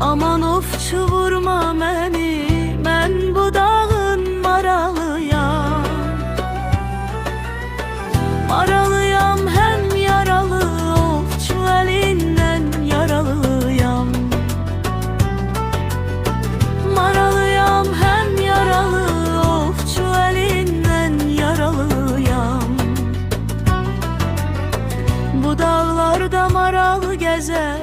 Aman ofçu vurma məni, mən bu dağın maralıyam. Maralıyam həm yaralı, ofçu əlindən yaralıyam. Maralıyam həm yaralı, ofçu əlindən yaralıyam. Bu dağlarda maral gəzər,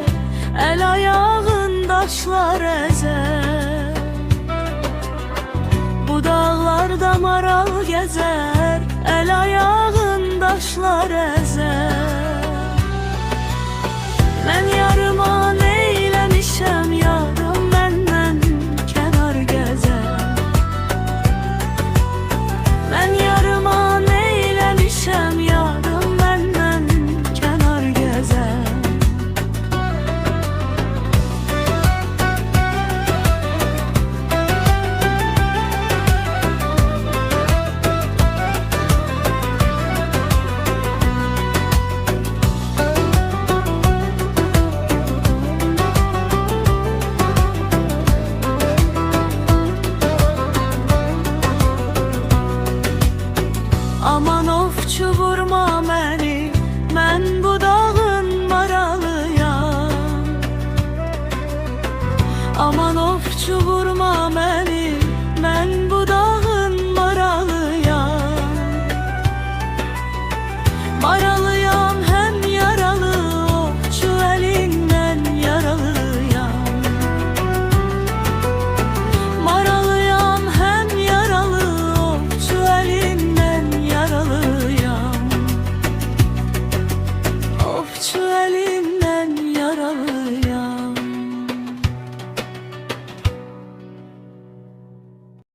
el ayağın daşlar əzər. Bu dağlarda maral gəzər, el ayağın daşlar əzər. Mən yarıma neyləmişəm, yarım məndən kənar gəzər. Mən yarıma neyləmişəm, yarım məndən kənar gəzər. Aman ofçu vurma məni, mən bu dağın maralıyam. Aman ofçu vurma